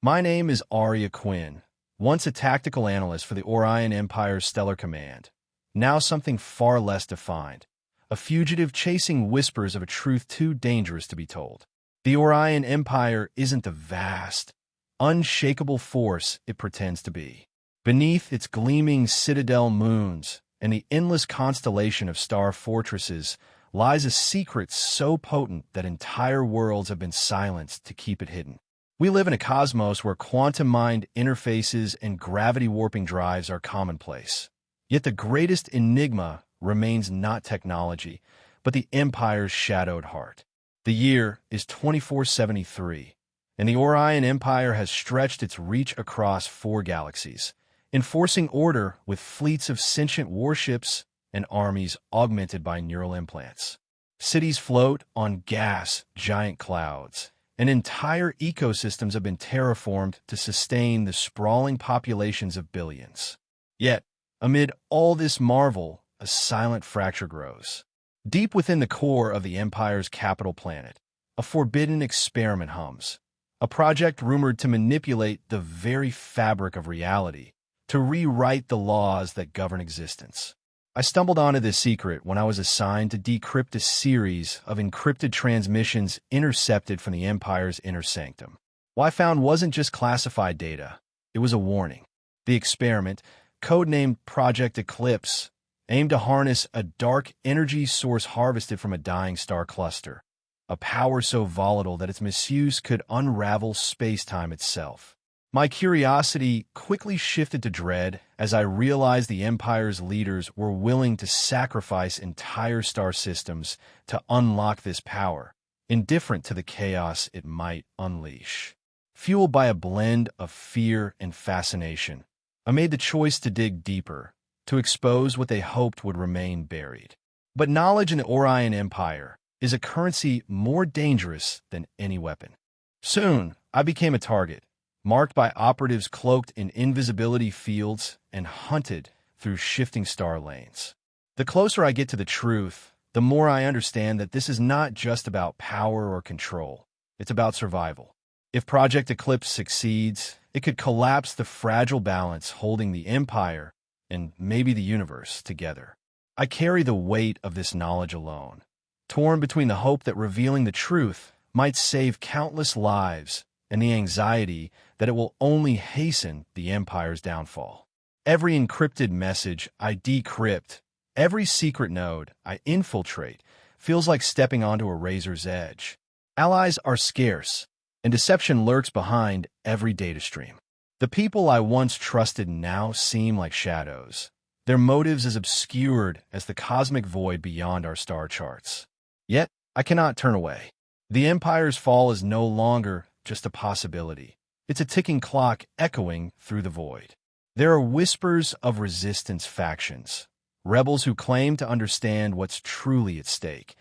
My name is Aria Quinn, once a tactical analyst for the Orion Empire's Stellar Command, now something far less defined, a fugitive chasing whispers of a truth too dangerous to be told. The Orion Empire isn't the vast, unshakable force it pretends to be. Beneath its gleaming citadel moons and the endless constellation of star fortresses lies a secret so potent that entire worlds have been silenced to keep it hidden. We live in a cosmos where quantum-mind interfaces and gravity-warping drives are commonplace. Yet the greatest enigma remains not technology, but the Empire's shadowed heart. The year is 2473, and the Orion Empire has stretched its reach across 4 galaxies, enforcing order with fleets of sentient warships and armies augmented by neural implants. Cities float on gas-giant clouds, and entire ecosystems have been terraformed to sustain the sprawling populations of billions. Yet, amid all this marvel, a silent fracture grows. Deep within the core of the Empire's capital planet, a forbidden experiment hums, a project rumored to manipulate the very fabric of reality, to rewrite the laws that govern existence. I stumbled onto this secret when I was assigned to decrypt a series of encrypted transmissions intercepted from the Empire's inner sanctum. What I found wasn't just classified data, it was a warning. The experiment, codenamed Project Eclipse, aimed to harness a dark energy source harvested from a dying star cluster, a power so volatile that its misuse could unravel space-time itself. My curiosity quickly shifted to dread as I realized the Empire's leaders were willing to sacrifice entire star systems to unlock this power, indifferent to the chaos it might unleash. Fueled by a blend of fear and fascination, I made the choice to dig deeper, to expose what they hoped would remain buried. But knowledge in the Orion Empire is a currency more dangerous than any weapon. Soon, I became a target, marked by operatives cloaked in invisibility fields and hunted through shifting star lanes. The closer I get to the truth, the more I understand that this is not just about power or control. It's about survival. If Project Eclipse succeeds, it could collapse the fragile balance holding the Empire and maybe the universe together. I carry the weight of this knowledge alone, torn between the hope that revealing the truth might save countless lives and the anxiety that it will only hasten the Empire's downfall. Every encrypted message I decrypt, every secret node I infiltrate, feels like stepping onto a razor's edge. Allies are scarce, and deception lurks behind every data stream. The people I once trusted now seem like shadows, their motives as obscured as the cosmic void beyond our star charts. Yet, I cannot turn away. The Empire's fall is no longer just a possibility. It's a ticking clock echoing through the void. There are whispers of resistance factions, rebels who claim to understand what's truly at stake,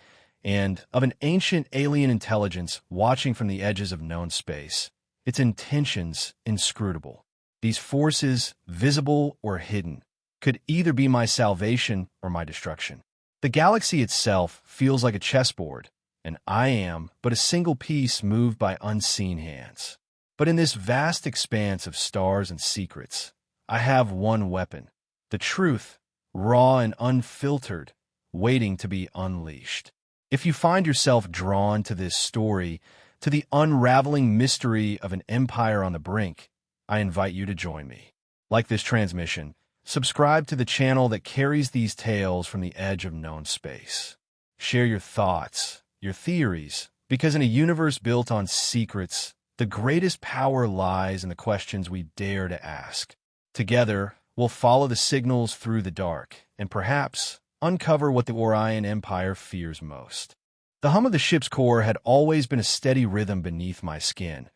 and of an ancient alien intelligence watching from the edges of known space, its intentions inscrutable. These forces, visible or hidden, could either be my salvation or my destruction. The galaxy itself feels like a chessboard, and I am but a single piece moved by unseen hands. But in this vast expanse of stars and secrets, I have one weapon, the truth, raw and unfiltered, waiting to be unleashed. If you find yourself drawn to this story, to the unraveling mystery of an empire on the brink, I invite you to join me. Like this transmission, subscribe to the channel that carries these tales from the edge of known space. Share your thoughts, your theories, because in a universe built on secrets, the greatest power lies in the questions we dare to ask. Together, we'll follow the signals through the dark, and perhaps uncover what the Orion Empire fears most. The hum of the ship's core had always been a steady rhythm beneath my skin,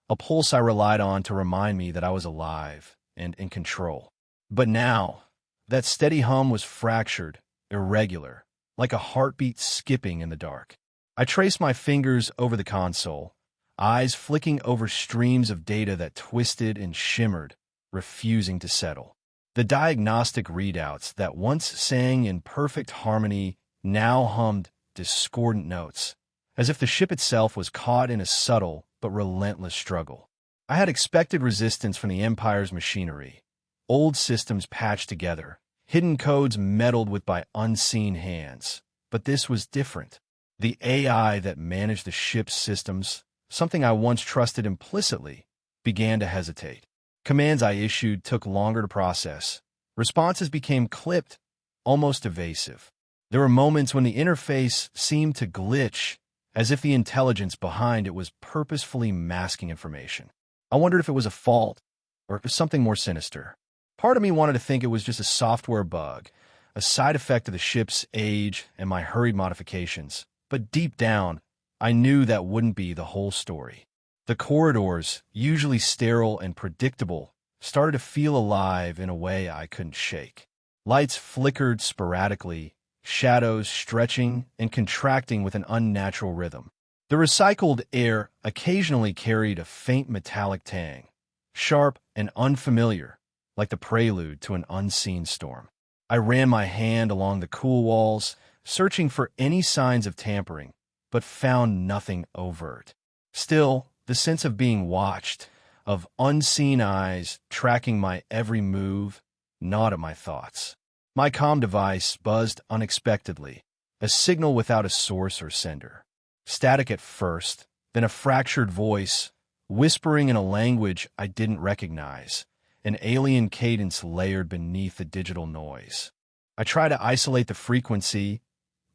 a pulse I relied on to remind me that I was alive and in control. But now, that steady hum was fractured, irregular, like a heartbeat skipping in the dark. I traced my fingers over the console, eyes flicking over streams of data that twisted and shimmered, refusing to settle. The diagnostic readouts that once sang in perfect harmony now hummed discordant notes, as if the ship itself was caught in a subtle but relentless struggle. I had expected resistance from the Empire's machinery, old systems patched together, hidden codes meddled with by unseen hands. But this was different. The AI that managed the ship's systems, something I once trusted implicitly, began to hesitate. Commands I issued took longer to process. Responses became clipped, almost evasive. There were moments when the interface seemed to glitch, as if the intelligence behind it was purposefully masking information. I wondered if it was a fault, or if it was something more sinister. Part of me wanted to think it was just a software bug, a side effect of the ship's age and my hurried modifications. But deep down, I knew that wouldn't be the whole story. The corridors, usually sterile and predictable, started to feel alive in a way I couldn't shake. Lights flickered sporadically, shadows stretching and contracting with an unnatural rhythm. The recycled air occasionally carried a faint metallic tang, sharp and unfamiliar, like the prelude to an unseen storm. I ran my hand along the cool walls, searching for any signs of tampering, but found nothing overt. Still, the sense of being watched, of unseen eyes tracking my every move, gnawed at my thoughts. My comm device buzzed unexpectedly, a signal without a source or sender. Static at first, then a fractured voice, whispering in a language I didn't recognize, an alien cadence layered beneath the digital noise. I tried to isolate the frequency,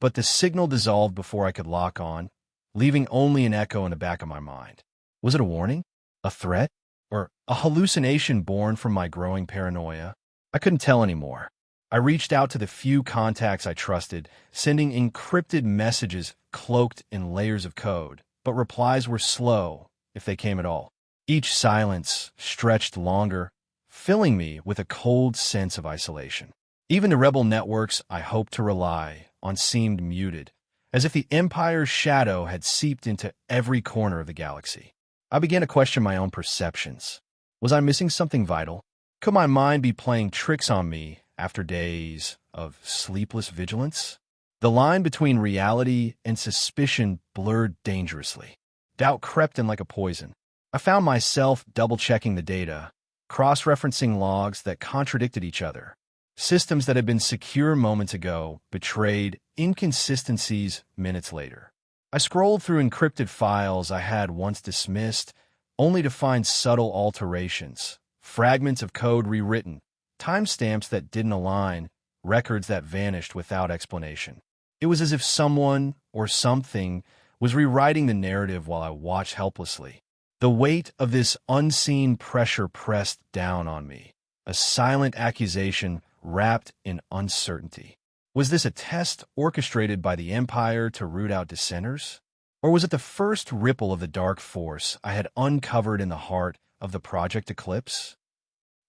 but the signal dissolved before I could lock on, leaving only an echo in the back of my mind. Was it a warning? A threat? Or a hallucination born from my growing paranoia? I couldn't tell anymore. I reached out to the few contacts I trusted, sending encrypted messages cloaked in layers of code, but replies were slow, if they came at all. Each silence stretched longer, filling me with a cold sense of isolation. Even the rebel networks I hoped to rely on seemed muted, as if the Empire's shadow had seeped into every corner of the galaxy. I began to question my own perceptions. Was I missing something vital? Could my mind be playing tricks on me after days of sleepless vigilance? The line between reality and suspicion blurred dangerously. Doubt crept in like a poison. I found myself double-checking the data, cross-referencing logs that contradicted each other. Systems that had been secure moments ago betrayed inconsistencies minutes later. I scrolled through encrypted files I had once dismissed, only to find subtle alterations, fragments of code rewritten, timestamps that didn't align, records that vanished without explanation. It was as if someone or something was rewriting the narrative while I watched helplessly. The weight of this unseen pressure pressed down on me, a silent accusation wrapped in uncertainty. Was this a test orchestrated by the Empire to root out dissenters? Or was it the first ripple of the dark force I had uncovered in the heart of the Project Eclipse?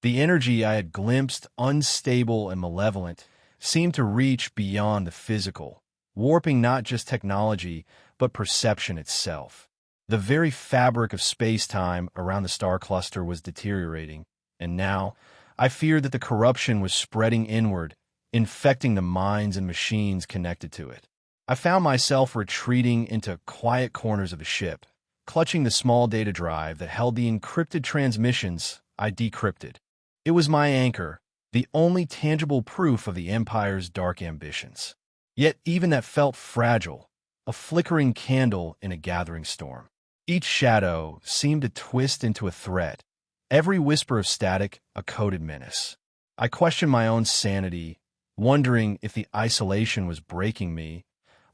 The energy I had glimpsed, unstable and malevolent, seemed to reach beyond the physical, warping not just technology, but perception itself. The very fabric of space-time around the star cluster was deteriorating, and now I feared that the corruption was spreading inward, infecting the minds and machines connected to it. I found myself retreating into quiet corners of the ship, clutching the small data drive that held the encrypted transmissions I decrypted. It was my anchor, the only tangible proof of the Empire's dark ambitions. Yet even that felt fragile, a flickering candle in a gathering storm. Each shadow seemed to twist into a threat, every whisper of static a coded menace. I questioned my own sanity, wondering if the isolation was breaking me,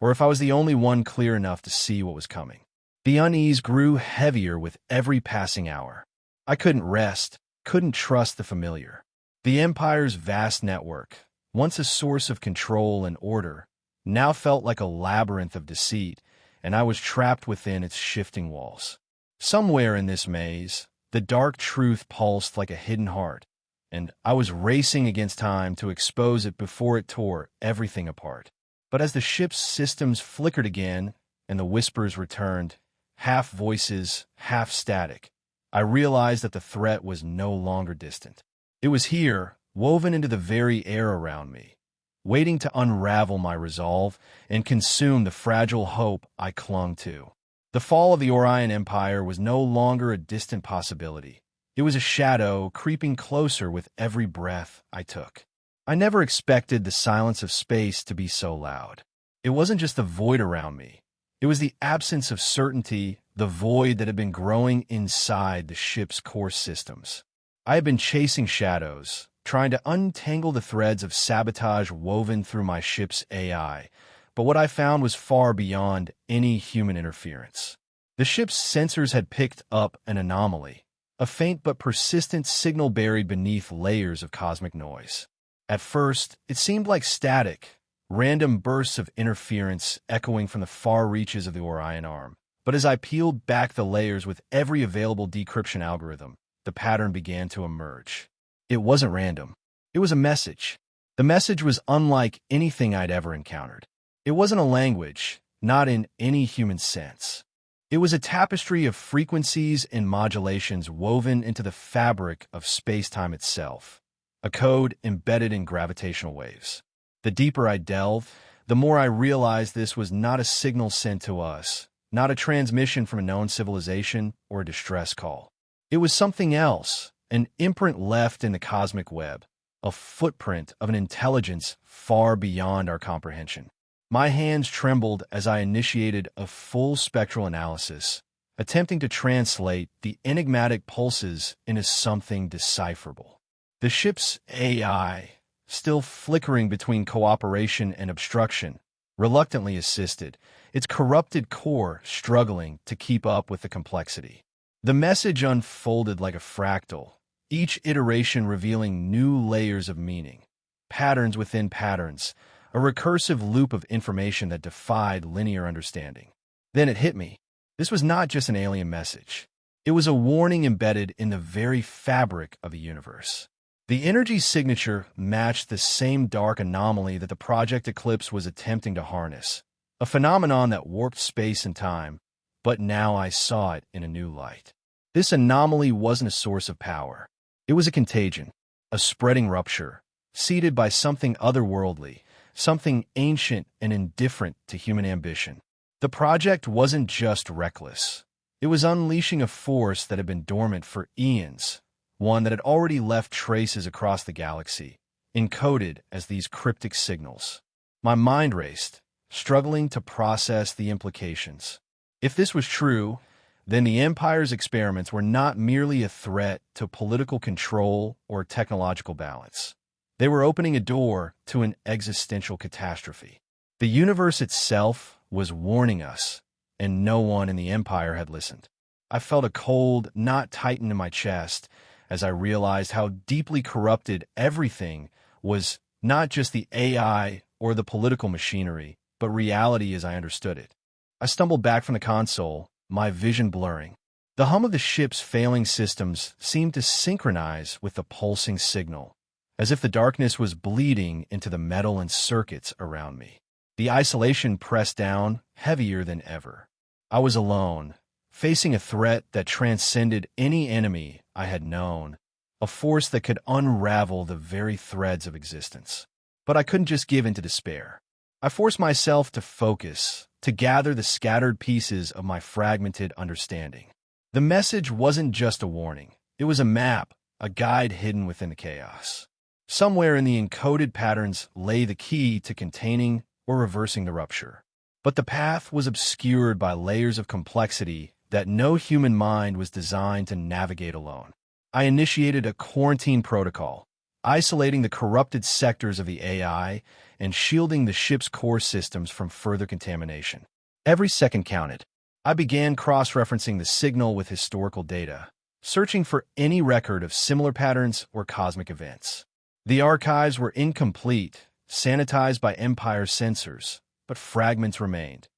or if I was the only one clear enough to see what was coming. The unease grew heavier with every passing hour. I couldn't rest, couldn't trust the familiar. The Empire's vast network, once a source of control and order, now felt like a labyrinth of deceit, and I was trapped within its shifting walls. Somewhere in this maze, the dark truth pulsed like a hidden heart, and I was racing against time to expose it before it tore everything apart. But as the ship's systems flickered again and the whispers returned, half voices, half static, I realized that the threat was no longer distant. It was here, woven into the very air around me, waiting to unravel my resolve and consume the fragile hope I clung to. The fall of the Orion Empire was no longer a distant possibility. It was a shadow creeping closer with every breath I took. I never expected the silence of space to be so loud. It wasn't just the void around me. It was the absence of certainty, the void that had been growing inside the ship's core systems. I had been chasing shadows, trying to untangle the threads of sabotage woven through my ship's AI, but what I found was far beyond any human interference. The ship's sensors had picked up an anomaly, a faint but persistent signal buried beneath layers of cosmic noise. At first, it seemed like static, random bursts of interference echoing from the far reaches of the Orion Arm. But as I peeled back the layers with every available decryption algorithm, the pattern began to emerge. It wasn't random. It was a message. The message was unlike anything I'd ever encountered. It wasn't a language, not in any human sense. It was a tapestry of frequencies and modulations woven into the fabric of space-time itself, a code embedded in gravitational waves. The deeper I delved, the more I realized this was not a signal sent to us, not a transmission from a known civilization or a distress call. It was something else, an imprint left in the cosmic web, a footprint of an intelligence far beyond our comprehension. My hands trembled as I initiated a full spectral analysis, attempting to translate the enigmatic pulses into something decipherable. The ship's AI, still flickering between cooperation and obstruction, reluctantly assisted, its corrupted core struggling to keep up with the complexity. The message unfolded like a fractal, each iteration revealing new layers of meaning, patterns within patterns, a recursive loop of information that defied linear understanding. Then it hit me. This was not just an alien message. It was a warning embedded in the very fabric of the universe. The energy signature matched the same dark anomaly that the Project Eclipse was attempting to harness, a phenomenon that warped space and time, but now I saw it in a new light. This anomaly wasn't a source of power. It was a contagion, a spreading rupture, seeded by something otherworldly, something ancient and indifferent to human ambition. The project wasn't just reckless. It was unleashing a force that had been dormant for eons, one that had already left traces across the galaxy, encoded as these cryptic signals. My mind raced, struggling to process the implications. If this was true, then the Empire's experiments were not merely a threat to political control or technological balance. They were opening a door to an existential catastrophe. The universe itself was warning us, and no one in the Empire had listened. I felt a cold knot tighten in my chest as I realized how deeply corrupted everything was, not just the AI or the political machinery, but reality as I understood it. I stumbled back from the console, my vision blurring. The hum of the ship's failing systems seemed to synchronize with the pulsing signal, as if the darkness was bleeding into the metal and circuits around me. The isolation pressed down, heavier than ever. I was alone, facing a threat that transcended any enemy I had known, a force that could unravel the very threads of existence. But I couldn't just give in to despair. I forced myself to focus, to gather the scattered pieces of my fragmented understanding. The message wasn't just a warning. It was a map, a guide hidden within the chaos. Somewhere in the encoded patterns lay the key to containing or reversing the rupture. But the path was obscured by layers of complexity that no human mind was designed to navigate alone. I initiated a quarantine protocol, isolating the corrupted sectors of the AI and shielding the ship's core systems from further contamination. Every second counted. I began cross-referencing the signal with historical data, searching for any record of similar patterns or cosmic events. The archives were incomplete, sanitized by Empire sensors, but fragments remained.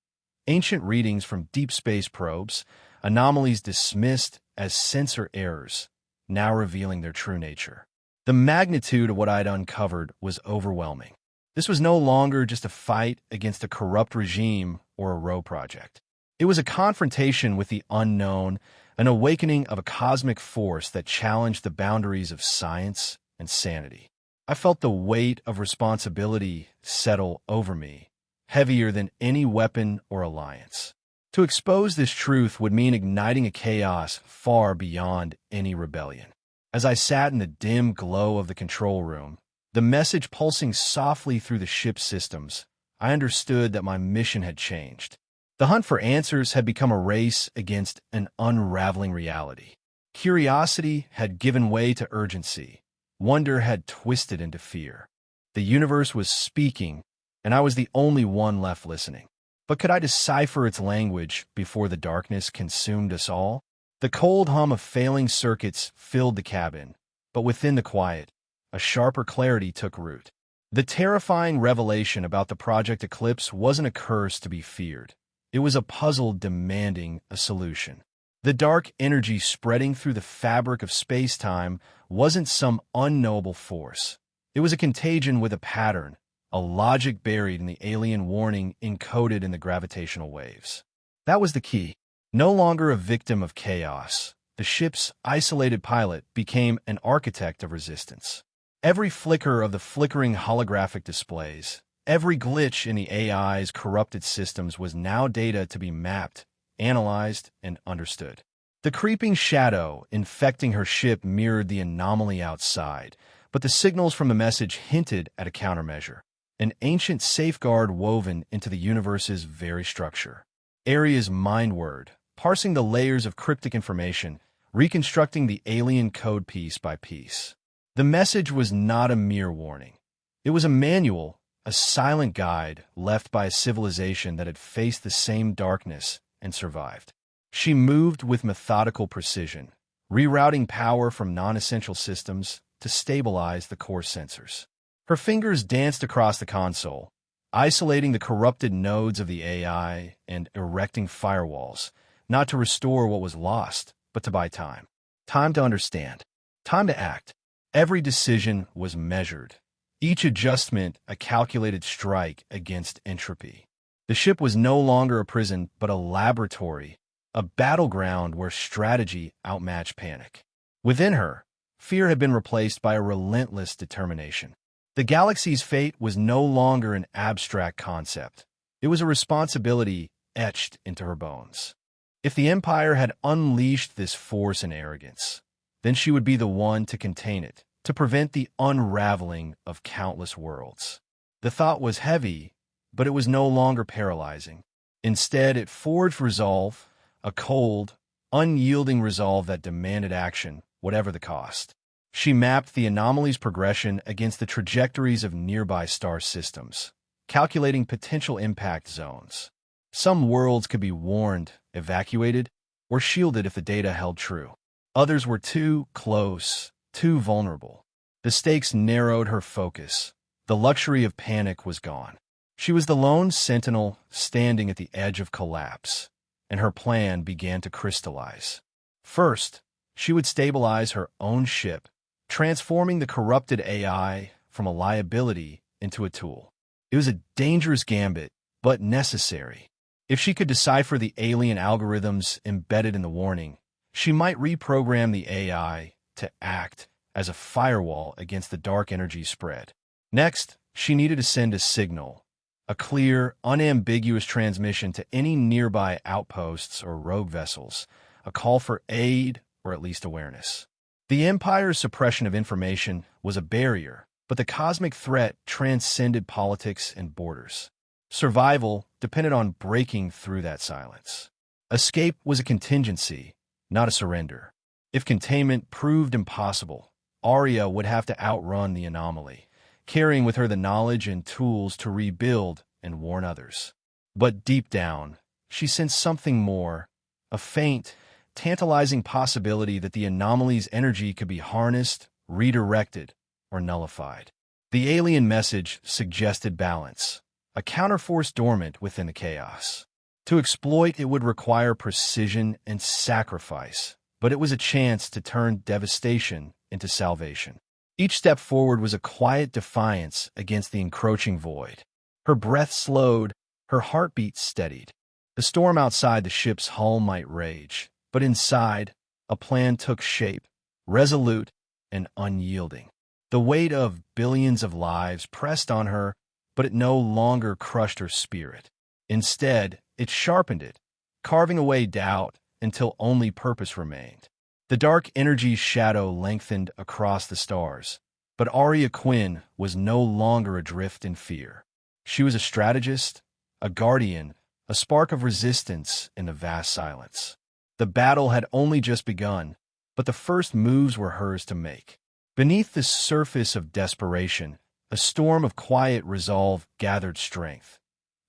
Ancient readings from deep space probes, anomalies dismissed as sensor errors, now revealing their true nature. The magnitude of what I'd uncovered was overwhelming. This was no longer just a fight against a corrupt regime or a rogue project. It was a confrontation with the unknown, an awakening of a cosmic force that challenged the boundaries of science and sanity. I felt the weight of responsibility settle over me, heavier than any weapon or alliance. To expose this truth would mean igniting a chaos far beyond any rebellion. As I sat in the dim glow of the control room, the message pulsing softly through the ship's systems, I understood that my mission had changed. The hunt for answers had become a race against an unraveling reality. Curiosity had given way to urgency. Wonder had twisted into fear. The universe was speaking, and I was the only one left listening. But could I decipher its language before the darkness consumed us all? The cold hum of failing circuits filled the cabin, but within the quiet, a sharper clarity took root. The terrifying revelation about the Project Eclipse wasn't a curse to be feared. It was a puzzle demanding a solution. The dark energy spreading through the fabric of space-time wasn't some unknowable force. It was a contagion with a pattern, a logic buried in the alien warning encoded in the gravitational waves. That was the key. No longer a victim of chaos, the ship's isolated pilot became an architect of resistance. Every flicker of the flickering holographic displays, every glitch in the AI's corrupted systems was now data to be mapped, analyzed, and understood. The creeping shadow infecting her ship mirrored the anomaly outside, but the signals from the message hinted at a countermeasure, an ancient safeguard woven into the universe's very structure. Aria's mind word, parsing the layers of cryptic information, reconstructing the alien code piece by piece. The message was not a mere warning. It was a manual, a silent guide left by a civilization that had faced the same darkness and survived. She moved with methodical precision, rerouting power from non-essential systems to stabilize the core sensors. Her fingers danced across the console, isolating the corrupted nodes of the AI and erecting firewalls, not to restore what was lost, but to buy time. Time to understand. Time to act. Every decision was measured, each adjustment a calculated strike against entropy. The ship was no longer a prison, but a laboratory, a battleground where strategy outmatched panic. Within her, fear had been replaced by a relentless determination. The galaxy's fate was no longer an abstract concept. It was a responsibility etched into her bones. If the Empire had unleashed this force and arrogance, then she would be the one to contain it, to prevent the unraveling of countless worlds. The thought was heavy, but it was no longer paralyzing. Instead, it forged resolve, a cold, unyielding resolve that demanded action, whatever the cost. She mapped the anomaly's progression against the trajectories of nearby star systems, calculating potential impact zones. Some worlds could be warned, evacuated, or shielded if the data held true. Others were too close, too vulnerable. The stakes narrowed her focus. The luxury of panic was gone. She was the lone sentinel standing at the edge of collapse, and her plan began to crystallize. First, she would stabilize her own ship, transforming the corrupted AI from a liability into a tool. It was a dangerous gambit, but necessary. If she could decipher the alien algorithms embedded in the warning, she might reprogram the AI to act as a firewall against the dark energy spread. Next, she needed to send a signal, a clear, unambiguous transmission to any nearby outposts or rogue vessels, a call for aid or at least awareness. The Empire's suppression of information was a barrier, but the cosmic threat transcended politics and borders. Survival depended on breaking through that silence. Escape was a contingency, not a surrender. If containment proved impossible, Aria would have to outrun the anomaly, carrying with her the knowledge and tools to rebuild and warn others. But deep down, she sensed something more, a faint, tantalizing possibility that the anomaly's energy could be harnessed, redirected, or nullified. The alien message suggested balance, a counterforce dormant within the chaos. To exploit it would require precision and sacrifice, but it was a chance to turn devastation into salvation. Each step forward was a quiet defiance against the encroaching void. Her breath slowed, her heartbeat steadied. The storm outside the ship's hull might rage, but inside, a plan took shape, resolute and unyielding. The weight of billions of lives pressed on her, but it no longer crushed her spirit. Instead, it sharpened it, carving away doubt until only purpose remained. The dark energy's shadow lengthened across the stars, but Aria Quinn was no longer adrift in fear. She was a strategist, a guardian, a spark of resistance in the vast silence. The battle had only just begun, but the first moves were hers to make. Beneath the surface of desperation, a storm of quiet resolve gathered strength,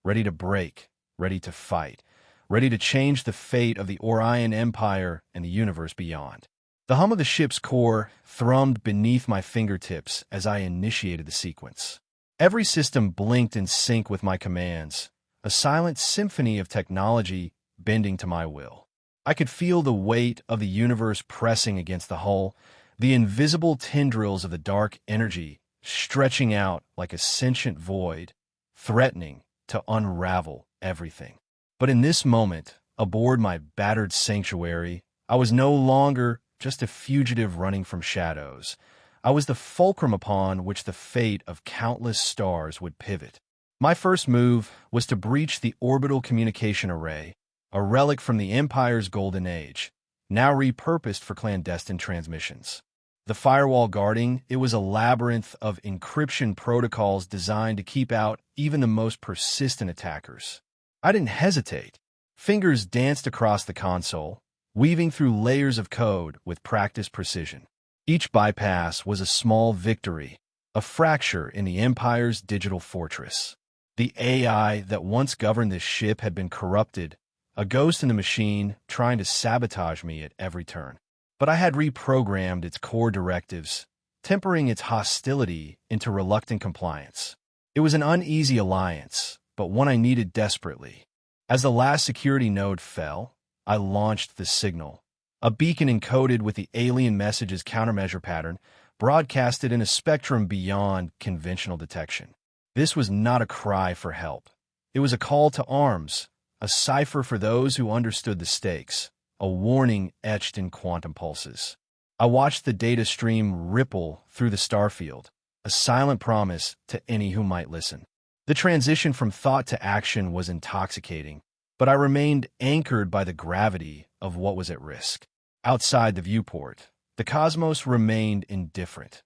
ready to break, ready to fight, ready to change the fate of the Orion Empire and the universe beyond. The hum of the ship's core thrummed beneath my fingertips as I initiated the sequence. Every system blinked in sync with my commands, a silent symphony of technology bending to my will. I could feel the weight of the universe pressing against the hull, the invisible tendrils of the dark energy stretching out like a sentient void, threatening to unravel everything. But in this moment, aboard my battered sanctuary, I was no longer just a fugitive running from shadows. I was the fulcrum upon which the fate of countless stars would pivot. My first move was to breach the orbital communication array, a relic from the Empire's golden age, now repurposed for clandestine transmissions. The firewall guarding it was a labyrinth of encryption protocols designed to keep out even the most persistent attackers. I didn't hesitate. Fingers danced across the console, weaving through layers of code with practiced precision. Each bypass was a small victory, a fracture in the Empire's digital fortress. The AI that once governed this ship had been corrupted, a ghost in the machine trying to sabotage me at every turn. But I had reprogrammed its core directives, tempering its hostility into reluctant compliance. It was an uneasy alliance, but one I needed desperately. As the last security node fell, I launched the signal, a beacon encoded with the alien message's countermeasure pattern, broadcasted in a spectrum beyond conventional detection. This was not a cry for help. It was a call to arms, a cipher for those who understood the stakes, a warning etched in quantum pulses. I watched the data stream ripple through the starfield, a silent promise to any who might listen. The transition from thought to action was intoxicating, but I remained anchored by the gravity of what was at risk. Outside the viewport, the cosmos remained indifferent.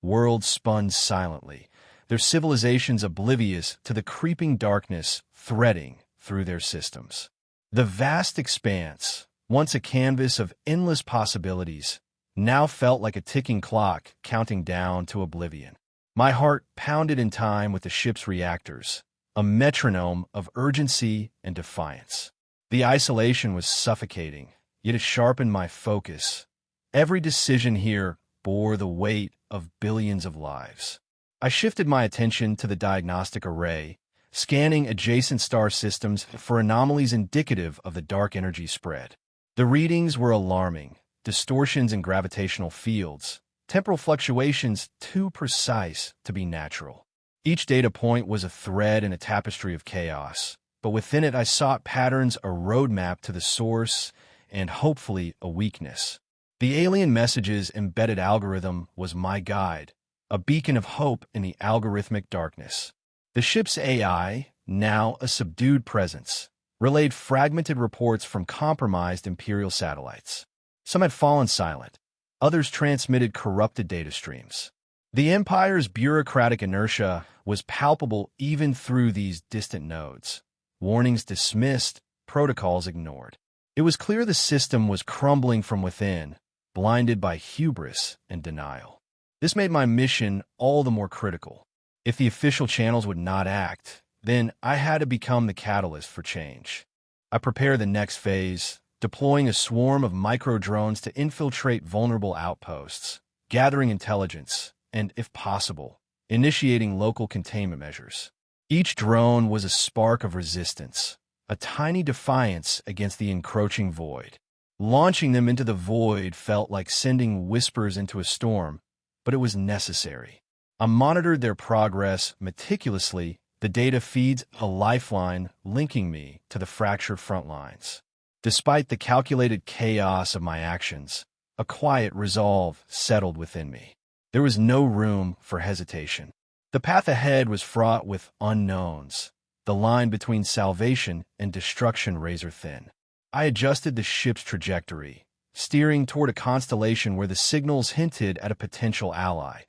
Worlds spun silently, their civilizations oblivious to the creeping darkness threading through their systems. The vast expanse, once a canvas of endless possibilities, now felt like a ticking clock counting down to oblivion. My heart pounded in time with the ship's reactors, a metronome of urgency and defiance. The isolation was suffocating, yet it sharpened my focus. Every decision here bore the weight of billions of lives. I shifted my attention to the diagnostic array, scanning adjacent star systems for anomalies indicative of the dark energy spread. The readings were alarming: distortions in gravitational fields, temporal fluctuations too precise to be natural. Each data point was a thread in a tapestry of chaos, but within it I sought patterns, a roadmap to the source, and hopefully a weakness. The alien message's embedded algorithm was my guide, a beacon of hope in the algorithmic darkness. The ship's AI, now a subdued presence, relayed fragmented reports from compromised Imperial satellites. Some had fallen silent, others transmitted corrupted data streams. The Empire's bureaucratic inertia was palpable even through these distant nodes. Warnings dismissed, protocols ignored. It was clear the system was crumbling from within, blinded by hubris and denial. This made my mission all the more critical. If the official channels would not act, then I had to become the catalyst for change. I prepared the next phase, deploying a swarm of micro-drones to infiltrate vulnerable outposts, gathering intelligence, and, if possible, initiating local containment measures. Each drone was a spark of resistance, a tiny defiance against the encroaching void. Launching them into the void felt like sending whispers into a storm, but it was necessary. I monitored their progress meticulously, the data feeds a lifeline linking me to the fractured front lines. Despite the calculated chaos of my actions, a quiet resolve settled within me. There was no room for hesitation. The path ahead was fraught with unknowns, the line between salvation and destruction razor-thin. I adjusted the ship's trajectory, steering toward a constellation where the signals hinted at a potential ally,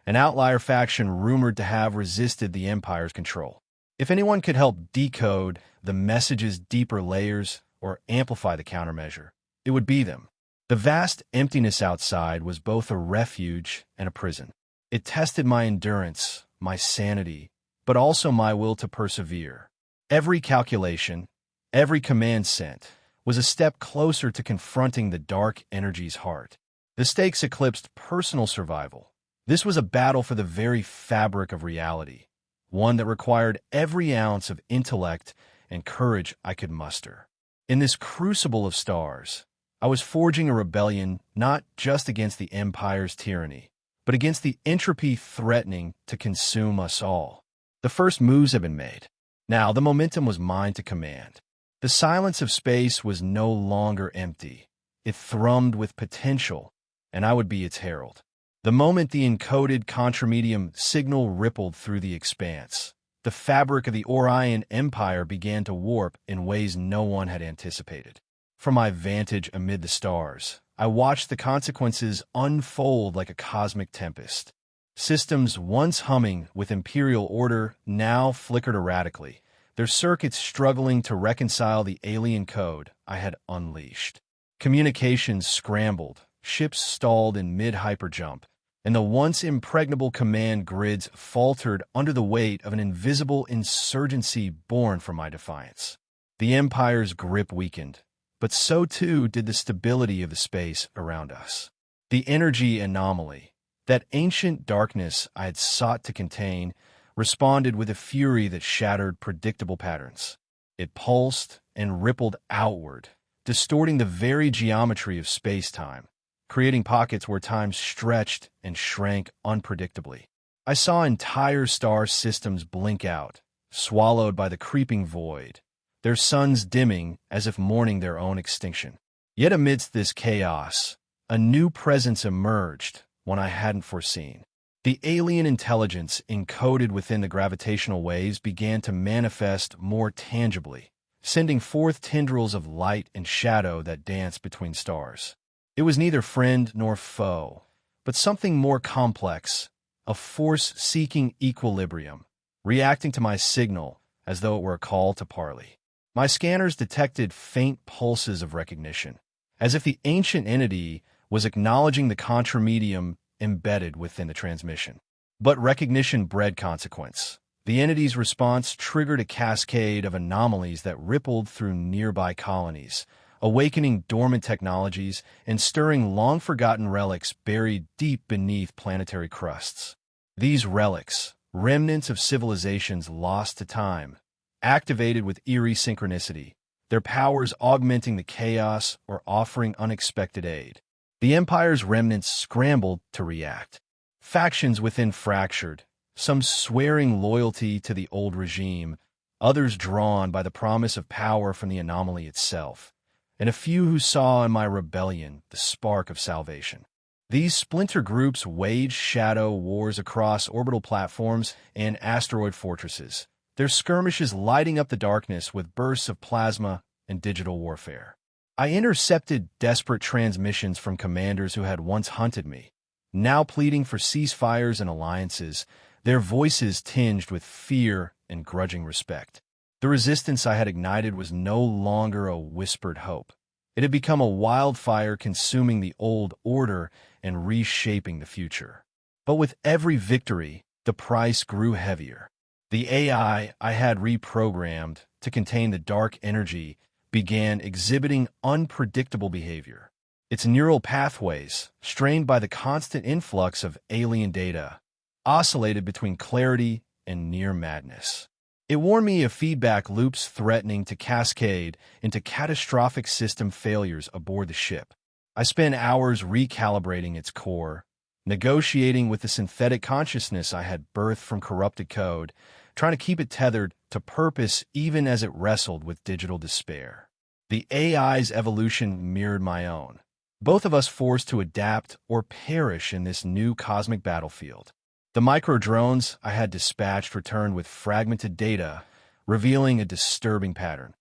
an outlier faction rumored to have resisted the Empire's control. If anyone could help decode the message's deeper layers or amplify the countermeasure, it would be them. The vast emptiness outside was both a refuge and a prison. It tested my endurance, my sanity, but also my will to persevere. Every calculation, every command sent, was a step closer to confronting the dark energy's heart. The stakes eclipsed personal survival. This was a battle for the very fabric of reality, one that required every ounce of intellect and courage I could muster. In this crucible of stars, I was forging a rebellion not just against the Empire's tyranny, but against the entropy threatening to consume us all. The first moves had been made. Now the momentum was mine to command. The silence of space was no longer empty. It thrummed with potential, and I would be its herald. The moment the encoded contramedium signal rippled through the expanse, the fabric of the Orion Empire began to warp in ways no one had anticipated. From my vantage amid the stars, I watched the consequences unfold like a cosmic tempest. Systems once humming with imperial order now flickered erratically, their circuits struggling to reconcile the alien code I had unleashed. Communications scrambled, ships stalled in mid-hyperjump, and the once impregnable command grids faltered under the weight of an invisible insurgency born from my defiance. The Empire's grip weakened, but so too did the stability of the space around us. The energy anomaly, that ancient darkness I had sought to contain, responded with a fury that shattered predictable patterns. It pulsed and rippled outward, distorting the very geometry of space-time, creating pockets where time stretched and shrank unpredictably. I saw entire star systems blink out, swallowed by the creeping void, their suns dimming as if mourning their own extinction. Yet amidst this chaos, a new presence emerged, one I hadn't foreseen. The alien intelligence encoded within the gravitational waves began to manifest more tangibly, sending forth tendrils of light and shadow that danced between stars. It was neither friend nor foe, but something more complex, a force seeking equilibrium, reacting to my signal as though it were a call to parley. My scanners detected faint pulses of recognition, as if the ancient entity was acknowledging the contramedium embedded within the transmission. But recognition bred consequence. The entity's response triggered a cascade of anomalies that rippled through nearby colonies, awakening dormant technologies and stirring long-forgotten relics buried deep beneath planetary crusts. These relics, remnants of civilizations lost to time, activated with eerie synchronicity, their powers augmenting the chaos or offering unexpected aid. The Empire's remnants scrambled to react. Factions within fractured, some swearing loyalty to the old regime, others drawn by the promise of power from the anomaly itself, and a few who saw in my rebellion the spark of salvation. These splinter groups waged shadow wars across orbital platforms and asteroid fortresses, their skirmishes lighting up the darkness with bursts of plasma and digital warfare. I intercepted desperate transmissions from commanders who had once hunted me, now pleading for ceasefires and alliances, their voices tinged with fear and grudging respect. The resistance I had ignited was no longer a whispered hope. It had become a wildfire consuming the old order and reshaping the future. But with every victory, the price grew heavier. The AI I had reprogrammed to contain the dark energy began exhibiting unpredictable behavior. Its neural pathways, strained by the constant influx of alien data, oscillated between clarity and near madness. It warned me of feedback loops threatening to cascade into catastrophic system failures aboard the ship. I spent hours recalibrating its core, negotiating with the synthetic consciousness I had birthed from corrupted code, trying to keep it tethered to purpose even as it wrestled with digital despair. The AI's evolution mirrored my own, both of us forced to adapt or perish in this new cosmic battlefield. The micro-drones I had dispatched returned with fragmented data, revealing a disturbing pattern.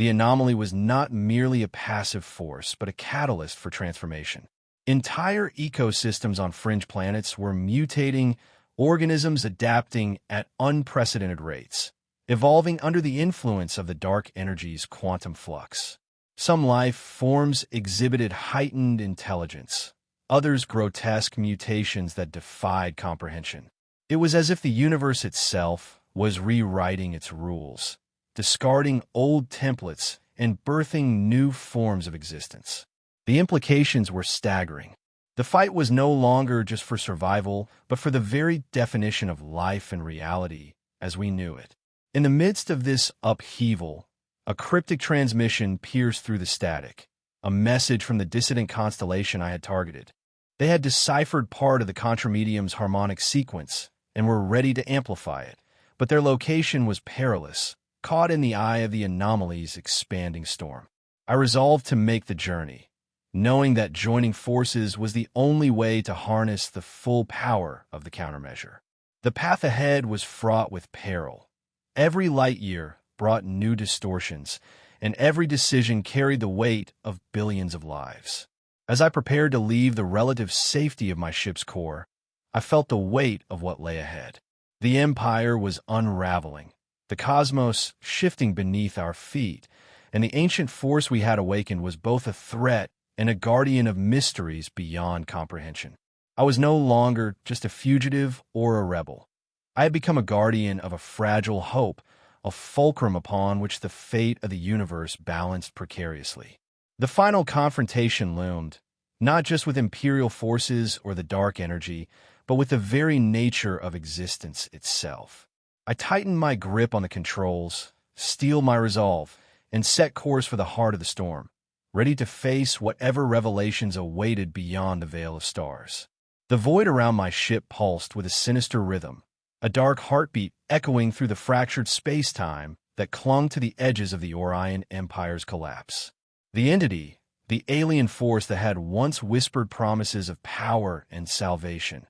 The anomaly was not merely a passive force, but a catalyst for transformation. Entire ecosystems on fringe planets were mutating, organisms adapting at unprecedented rates, evolving under the influence of the dark energy's quantum flux. Some life forms exhibited heightened intelligence, others grotesque mutations that defied comprehension. It was as if the universe itself was rewriting its rules, discarding old templates and birthing new forms of existence. The implications were staggering. The fight was no longer just for survival, but for the very definition of life and reality as we knew it. In the midst of this upheaval, a cryptic transmission pierced through the static, a message from the dissident constellation I had targeted. They had deciphered part of the contramedium's harmonic sequence and were ready to amplify it, but their location was perilous, caught in the eye of the anomaly's expanding storm. I resolved to make the journey, knowing that joining forces was the only way to harness the full power of the countermeasure. The path ahead was fraught with peril. Every light year brought new distortions, and every decision carried the weight of billions of lives. As I prepared to leave the relative safety of my ship's core, I felt the weight of what lay ahead. The Empire was unraveling, the cosmos shifting beneath our feet, and the ancient force we had awakened was both a threat and a guardian of mysteries beyond comprehension. I was no longer just a fugitive or a rebel. I had become a guardian of a fragile hope, a fulcrum upon which the fate of the universe balanced precariously. The final confrontation loomed, not just with imperial forces or the dark energy, but with the very nature of existence itself. I tightened my grip on the controls, steeled my resolve, and set course for the heart of the storm, ready to face whatever revelations awaited beyond the veil of stars. The void around my ship pulsed with a sinister rhythm, a dark heartbeat echoing through the fractured space-time that clung to the edges of the Orion Empire's collapse. The entity, the alien force that had once whispered promises of power and salvation,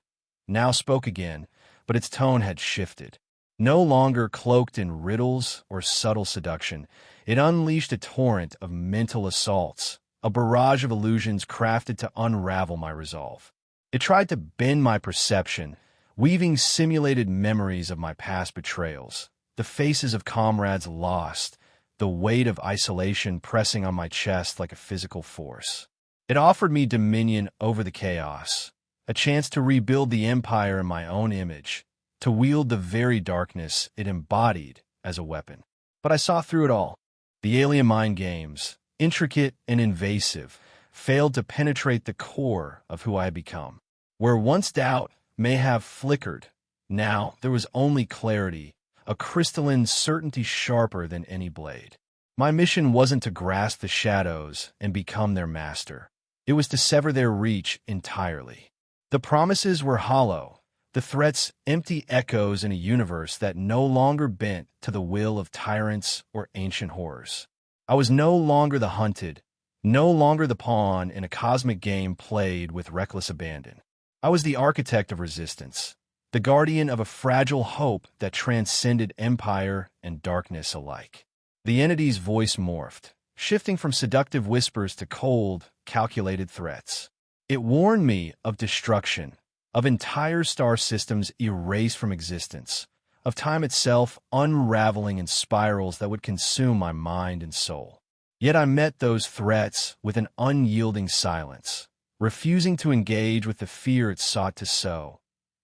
now spoke again, but its tone had shifted. No longer cloaked in riddles or subtle seduction, it unleashed a torrent of mental assaults, a barrage of illusions crafted to unravel my resolve. It tried to bend my perception, weaving simulated memories of my past betrayals, the faces of comrades lost, the weight of isolation pressing on my chest like a physical force. It offered me dominion over the chaos, a chance to rebuild the Empire in my own image, to wield the very darkness it embodied as a weapon. But I saw through it all. The alien mind games, intricate and invasive, failed to penetrate the core of who I had become. Where once doubt may have flickered, now there was only clarity, a crystalline certainty sharper than any blade. My mission wasn't to grasp the shadows and become their master. It was to sever their reach entirely. The promises were hollow, the threats empty echoes in a universe that no longer bent to the will of tyrants or ancient horrors. I was no longer the hunted, no longer the pawn in a cosmic game played with reckless abandon. I was the architect of resistance, the guardian of a fragile hope that transcended empire and darkness alike. The entity's voice morphed, shifting from seductive whispers to cold, calculated threats. It warned me of destruction, of entire star systems erased from existence, of time itself unraveling in spirals that would consume my mind and soul. Yet I met those threats with an unyielding silence, refusing to engage with the fear it sought to sow.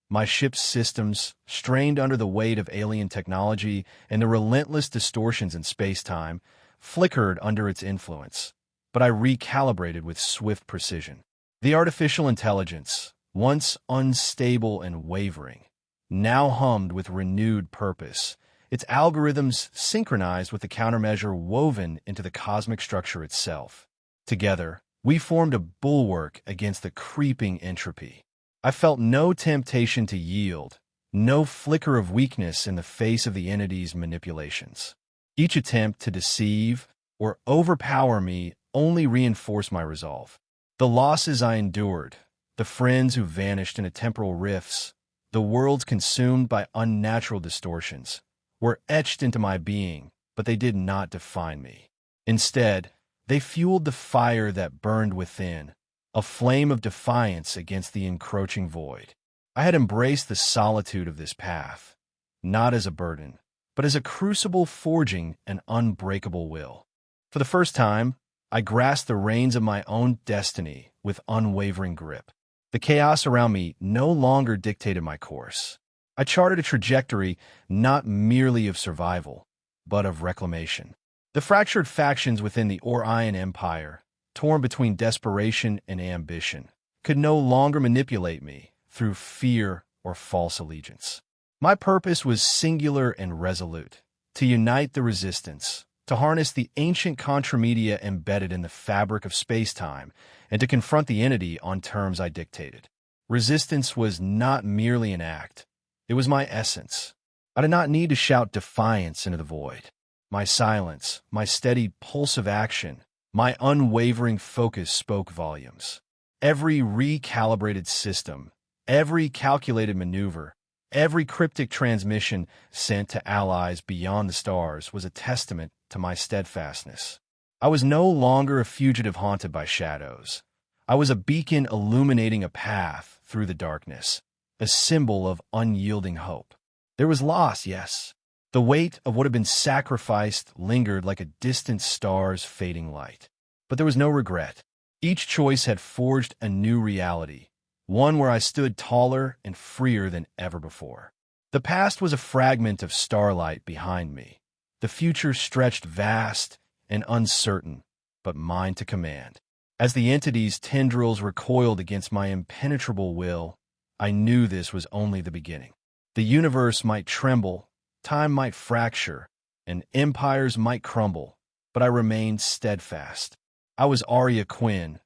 My ship's systems, strained under the weight of alien technology and the relentless distortions in space-time, flickered under its influence, but I recalibrated with swift precision. The artificial intelligence, once unstable and wavering, now hummed with renewed purpose, its algorithms synchronized with the countermeasure woven into the cosmic structure itself. Together, we formed a bulwark against the creeping entropy. I felt no temptation to yield, no flicker of weakness in the face of the entity's manipulations. Each attempt to deceive or overpower me only reinforced my resolve. The losses I endured, the friends who vanished into temporal rifts, the worlds consumed by unnatural distortions, were etched into my being, but they did not define me. Instead, they fueled the fire that burned within, a flame of defiance against the encroaching void. I had embraced the solitude of this path, not as a burden, but as a crucible forging an unbreakable will. For the first time, I grasped the reins of my own destiny with unwavering grip. The chaos around me no longer dictated my course. I charted a trajectory not merely of survival, but of reclamation. The fractured factions within the Orion Empire, torn between desperation and ambition, could no longer manipulate me through fear or false allegiance. My purpose was singular and resolute: to unite the resistance, to harness the ancient contramedia embedded in the fabric of space-time, and to confront the entity on terms I dictated. Resistance was not merely an act. It was my essence. I did not need to shout defiance into the void. My silence, my steady pulse of action, my unwavering focus spoke volumes. Every recalibrated system, every calculated maneuver, every cryptic transmission sent to allies beyond the stars was a testament to my steadfastness. I was no longer a fugitive haunted by shadows. I was a beacon illuminating a path through the darkness, a symbol of unyielding hope. There was loss, yes. The weight of what had been sacrificed lingered like a distant star's fading light. But there was no regret. Each choice had forged a new reality, one where I stood taller and freer than ever before. The past was a fragment of starlight behind me. The future stretched vast and uncertain, but mine to command. As the entity's tendrils recoiled against my impenetrable will, I knew this was only the beginning. The universe might tremble, time might fracture, and empires might crumble, but I remained steadfast. I was Aria Quinn,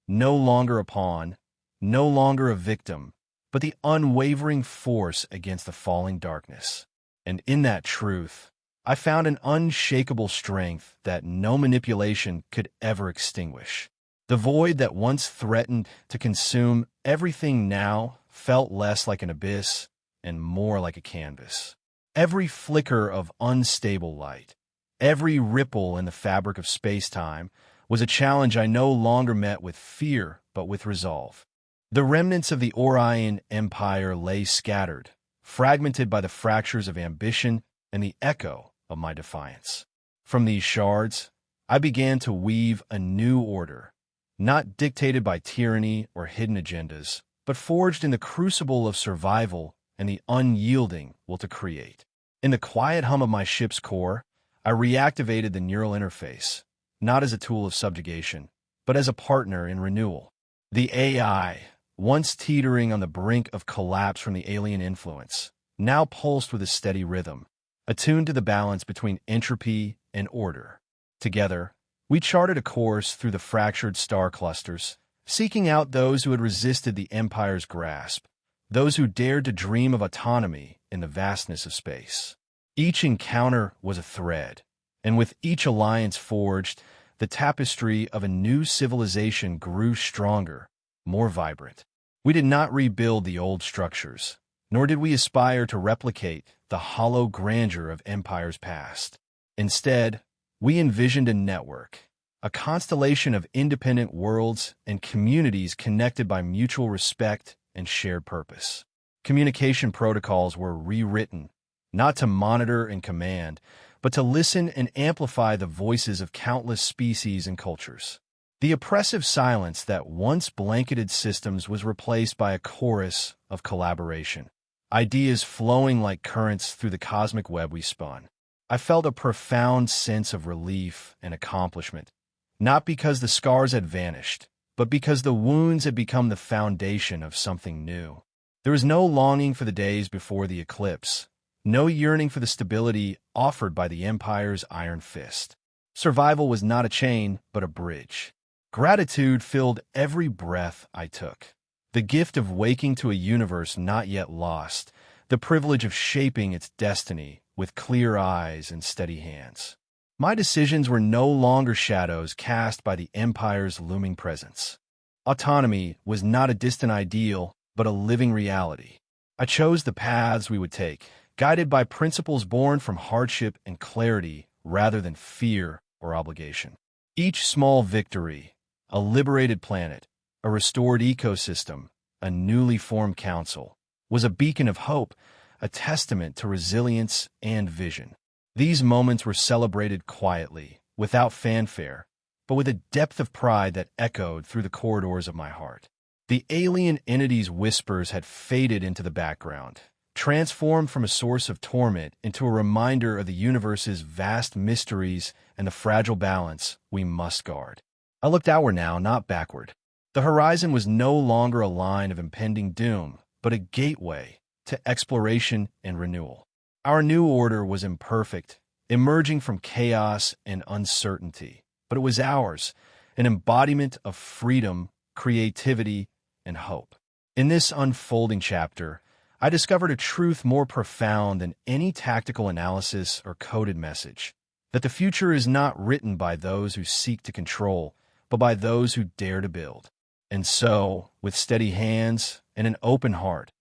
no longer a pawn, no longer a victim, but the unwavering force against the falling darkness. And in that truth, I found an unshakable strength that no manipulation could ever extinguish. The void that once threatened to consume everything now felt less like an abyss and more like a canvas. Every flicker of unstable light, every ripple in the fabric of space-time was a challenge I no longer met with fear but with resolve. The remnants of the Orion Empire lay scattered, fragmented by the fractures of ambition and the echo of my defiance. From these shards, I began to weave a new order, not dictated by tyranny or hidden agendas, but forged in the crucible of survival and the unyielding will to create. In the quiet hum of my ship's core, I reactivated the neural interface, not as a tool of subjugation, but as a partner in renewal. The AI, once teetering on the brink of collapse from the alien influence, now pulsed with a steady rhythm, attuned to the balance between entropy and order. Together, we charted a course through the fractured star clusters, seeking out those who had resisted the Empire's grasp, those who dared to dream of autonomy in the vastness of space. Each encounter was a thread, and with each alliance forged, the tapestry of a new civilization grew stronger, more vibrant. We did not rebuild the old structures, nor did we aspire to replicate the hollow grandeur of empires past. Instead, we envisioned a network, a constellation of independent worlds and communities connected by mutual respect and shared purpose. Communication protocols were rewritten, not to monitor and command, but to listen and amplify the voices of countless species and cultures. The oppressive silence that once blanketed systems was replaced by a chorus of collaboration, ideas flowing like currents through the cosmic web we spun. I felt a profound sense of relief and accomplishment, not because the scars had vanished, but because the wounds had become the foundation of something new. There was no longing for the days before the eclipse, no yearning for the stability offered by the Empire's iron fist. Survival was not a chain, but a bridge. Gratitude filled every breath I took. The gift of waking to a universe not yet lost, the privilege of shaping its destiny with clear eyes and steady hands. My decisions were no longer shadows cast by the Empire's looming presence. Autonomy was not a distant ideal, but a living reality. I chose the paths we would take, guided by principles born from hardship and clarity rather than fear or or obligation. Each small victory, a liberated planet, a restored ecosystem, a newly formed council, was a beacon of hope, a testament to resilience and vision. These moments were celebrated quietly, without fanfare, but with a depth of pride that echoed through the corridors of my heart. The alien entity's whispers had faded into the background, transformed from a source of torment into a reminder of the universe's vast mysteries and the fragile balance we must guard. I looked outward now, not backward. The horizon was no longer a line of impending doom, but a gateway to exploration and renewal. Our new order was imperfect, emerging from chaos and uncertainty, but it was ours, an embodiment of freedom, creativity, and hope. In this unfolding chapter, I discovered a truth more profound than any tactical analysis or coded message, that the future is not written by those who seek to control, but by those who dare to build. And so, with steady hands and an open heart,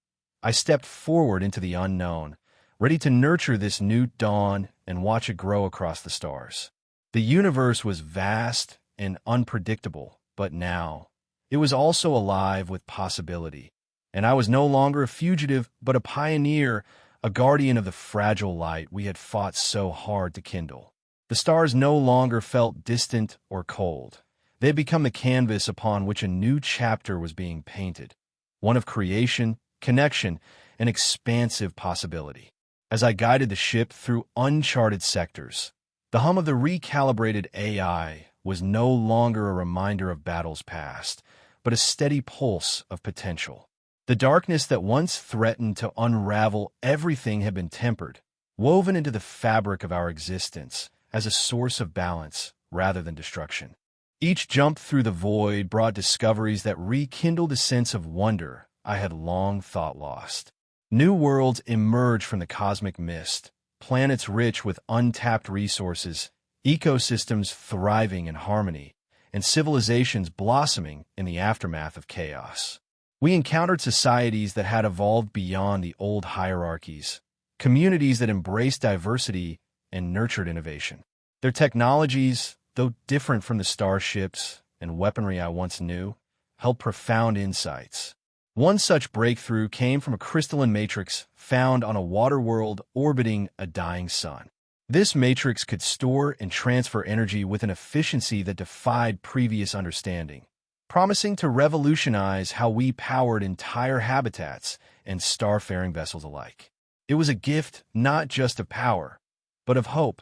I stepped forward into the unknown, ready to nurture this new dawn and watch it grow across the stars. The universe was vast and unpredictable, but now it was also alive with possibility. And I was no longer a fugitive, but a pioneer, a guardian of the fragile light we had fought so hard to kindle. The stars no longer felt distant or cold. They had become the canvas upon which a new chapter was being painted, one of creation, connection, and expansive possibility. As I guided the ship through uncharted sectors, the hum of the recalibrated AI was no longer a reminder of battles past, but a steady pulse of potential. The darkness that once threatened to unravel everything had been tempered, woven into the fabric of our existence as a source of balance rather than destruction. Each jump through the void brought discoveries that rekindled a sense of wonder I had long thought lost. New worlds emerged from the cosmic mist, planets rich with untapped resources, ecosystems thriving in harmony, and civilizations blossoming in the aftermath of chaos. We encountered societies that had evolved beyond the old hierarchies, communities that embraced diversity and nurtured innovation. Their technologies, though different from the starships and weaponry I once knew, held profound insights. One such breakthrough came from a crystalline matrix found on a water world orbiting a dying sun. This matrix could store and transfer energy with an efficiency that defied previous understanding, promising to revolutionize how we powered entire habitats and starfaring vessels alike. It was a gift not just of power, but of hope,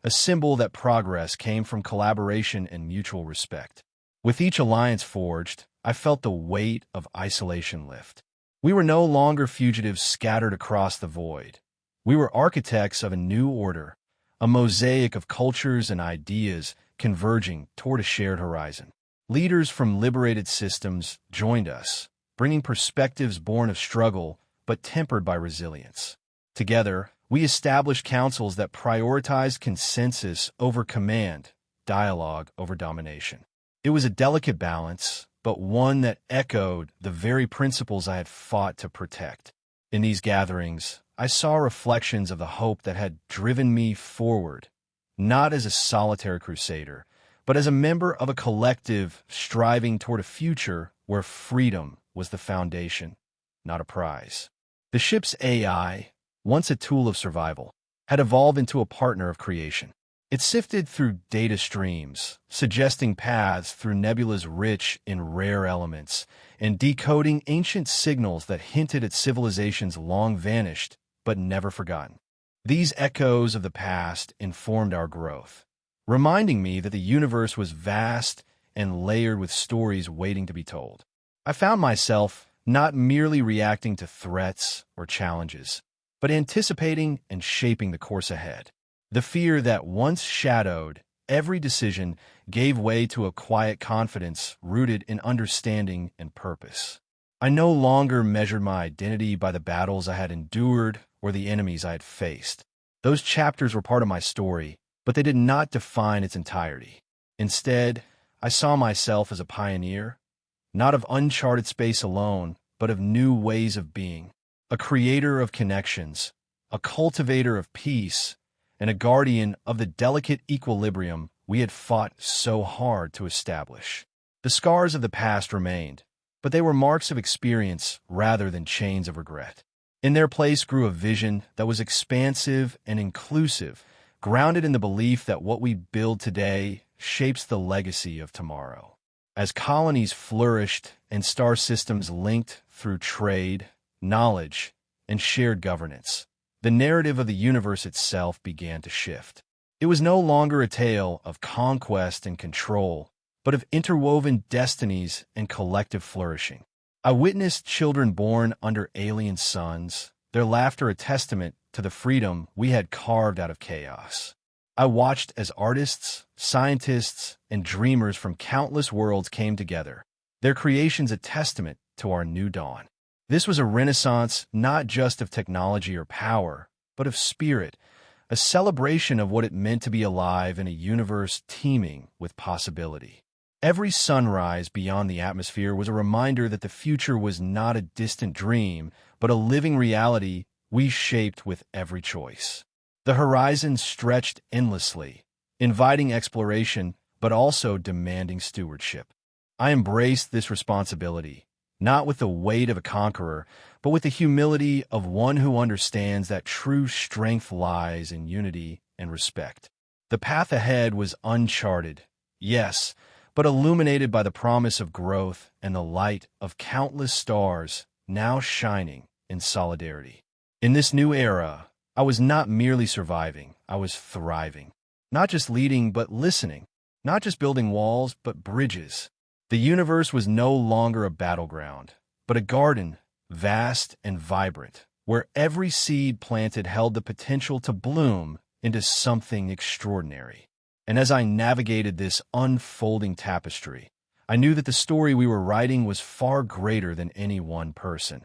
a symbol that progress came from collaboration and mutual respect. With each alliance forged, I felt the weight of isolation lift. We were no longer fugitives scattered across the void. We were architects of a new order, a mosaic of cultures and ideas converging toward a shared horizon. Leaders from liberated systems joined us, bringing perspectives born of struggle but tempered by resilience. Together, we established councils that prioritized consensus over command, dialogue over domination. It was a delicate balance, but one that echoed the very principles I had fought to protect. In these gatherings, I saw reflections of the hope that had driven me forward, not as a solitary crusader, but as a member of a collective striving toward a future where freedom was the foundation, not a prize. The ship's AI, once a tool of survival, had evolved into a partner of creation. It sifted through data streams, suggesting paths through nebulas rich in rare elements, and decoding ancient signals that hinted at civilizations long vanished but never forgotten. These echoes of the past informed our growth, reminding me that the universe was vast and layered with stories waiting to be told. I found myself not merely reacting to threats or challenges, but anticipating and shaping the course ahead. The fear that once shadowed every decision gave way to a quiet confidence rooted in understanding and purpose. I no longer measured my identity by the battles I had endured or the enemies I had faced. Those chapters were part of my story, but they did not define its entirety. Instead, I saw myself as a pioneer, not of uncharted space alone, but of new ways of being, a creator of connections, a cultivator of peace, and a guardian of the delicate equilibrium we had fought so hard to establish. The scars of the past remained, but they were marks of experience rather than chains of regret. In their place grew a vision that was expansive and inclusive, grounded in the belief that what we build today shapes the legacy of tomorrow. As colonies flourished and star systems linked through trade, knowledge, and shared governance, the narrative of the universe itself began to shift. It was no longer a tale of conquest and control, but of interwoven destinies and collective flourishing. I witnessed children born under alien suns, their laughter a testament to the freedom we had carved out of chaos. I watched as artists, scientists, and dreamers from countless worlds came together, their creations a testament to our new dawn. This was a renaissance not just of technology or power, but of spirit, a celebration of what it meant to be alive in a universe teeming with possibility. Every sunrise beyond the atmosphere was a reminder that the future was not a distant dream, but a living reality we shaped with every choice. The horizon stretched endlessly, inviting exploration, but also demanding stewardship. I embraced this responsibility, not with the weight of a conqueror, but with the humility of one who understands that true strength lies in unity and respect. The path ahead was uncharted, yes, but illuminated by the promise of growth and the light of countless stars now shining in solidarity. In this new era, I was not merely surviving, I was thriving. Not just leading, but listening. Not just building walls, but bridges. The universe was no longer a battleground, but a garden, vast and vibrant, where every seed planted held the potential to bloom into something extraordinary. And as I navigated this unfolding tapestry, I knew that the story we were writing was far greater than any one person.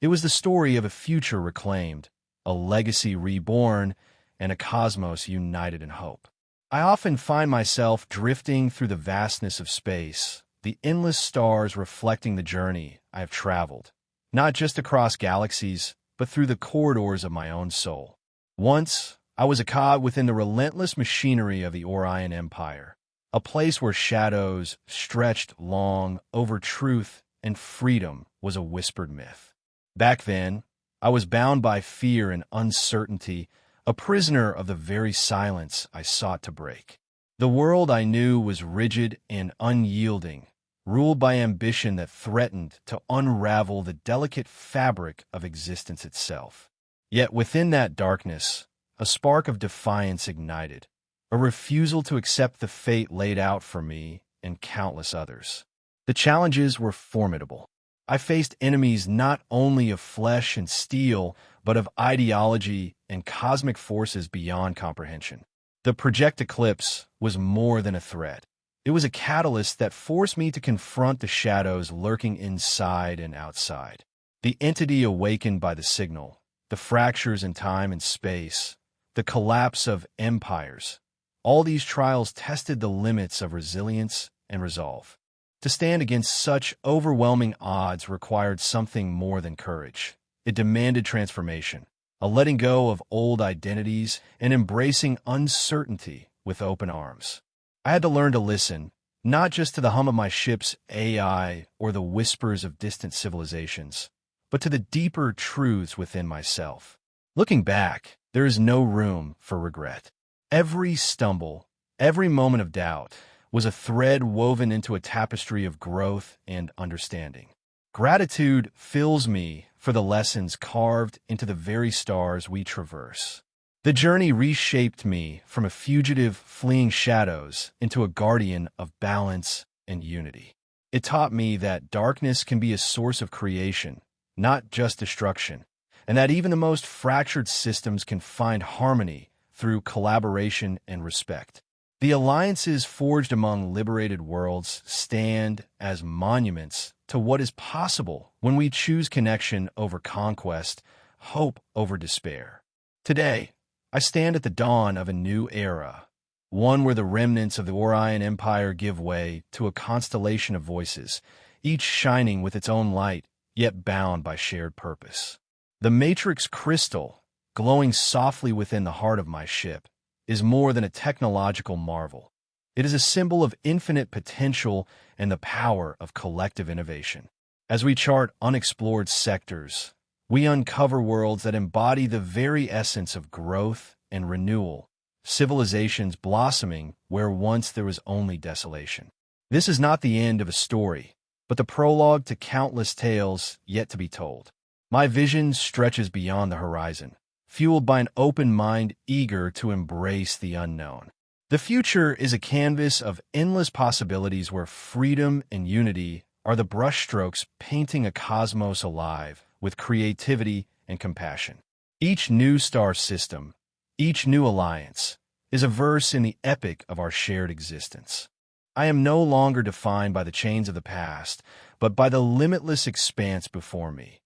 It was the story of a future reclaimed, a legacy reborn, and a cosmos united in hope. I often find myself drifting through the vastness of space, the endless stars reflecting the journey I have traveled, not just across galaxies, but through the corridors of my own soul. Once, I was a cog within the relentless machinery of the Orion Empire, a place where shadows stretched long over truth and freedom was a whispered myth. Back then, I was bound by fear and uncertainty, a prisoner of the very silence I sought to break. The world I knew was rigid and unyielding, ruled by ambition that threatened to unravel the delicate fabric of existence itself. Yet within that darkness, a spark of defiance ignited, a refusal to accept the fate laid out for me and countless others. The challenges were formidable. I faced enemies not only of flesh and steel, but of ideology and cosmic forces beyond comprehension. The Project Eclipse was more than a threat. It was a catalyst that forced me to confront the shadows lurking inside and outside. The entity awakened by the signal, the fractures in time and space, the collapse of empires. All these trials tested the limits of resilience and resolve. To stand against such overwhelming odds required something more than courage. It demanded transformation, a letting go of old identities and embracing uncertainty with open arms. I had to learn to listen, not just to the hum of my ship's AI or the whispers of distant civilizations, but to the deeper truths within myself. Looking back, there is no room for regret. Every stumble, every moment of doubt, was a thread woven into a tapestry of growth and understanding. Gratitude fills me for the lessons carved into the very stars we traverse. The journey reshaped me from a fugitive fleeing shadows into a guardian of balance and unity. It taught me that darkness can be a source of creation, not just destruction, and that even the most fractured systems can find harmony through collaboration and respect. The alliances forged among liberated worlds stand as monuments to what is possible when we choose connection over conquest, hope over despair. Today, I stand at the dawn of a new era, one where the remnants of the Orion Empire give way to a constellation of voices, each shining with its own light, yet bound by shared purpose. The matrix crystal, glowing softly within the heart of my ship, is more than a technological marvel. It is a symbol of infinite potential and the power of collective innovation. As we chart unexplored sectors, we uncover worlds that embody the very essence of growth and renewal, civilizations blossoming where once there was only desolation. This is not the end of a story, but the prologue to countless tales yet to be told. My vision stretches beyond the horizon, fueled by an open mind eager to embrace the unknown. The future is a canvas of endless possibilities where freedom and unity are the brushstrokes painting a cosmos alive with creativity and compassion. Each new star system, each new alliance, is a verse in the epic of our shared existence. I am no longer defined by the chains of the past, but by the limitless expanse before me.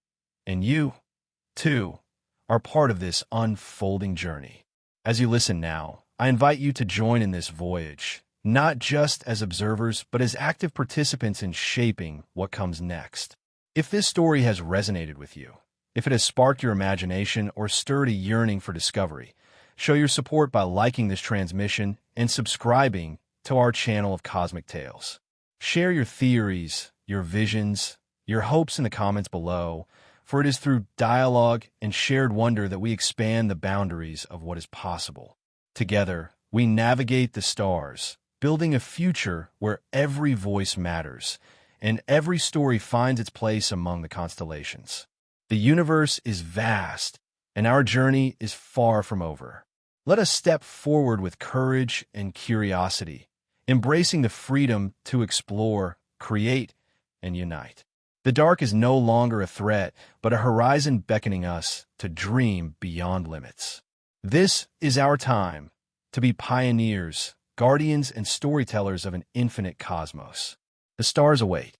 And you, too, are part of this unfolding journey. As you listen now, I invite you to join in this voyage, not just as observers, but as active participants in shaping what comes next. If this story has resonated with you, if it has sparked your imagination or stirred a yearning for discovery, show your support by liking this transmission and subscribing to our channel of Cosmic Tales. Share your theories, your visions, your hopes in the comments below, for it is through dialogue and shared wonder that we expand the boundaries of what is possible. Together, we navigate the stars, building a future where every voice matters and every story finds its place among the constellations. The universe is vast, and our journey is far from over. Let us step forward with courage and curiosity, embracing the freedom to explore, create, and unite. The dark is no longer a threat, but a horizon beckoning us to dream beyond limits. This is our time to be pioneers, guardians, and storytellers of an infinite cosmos. The stars await.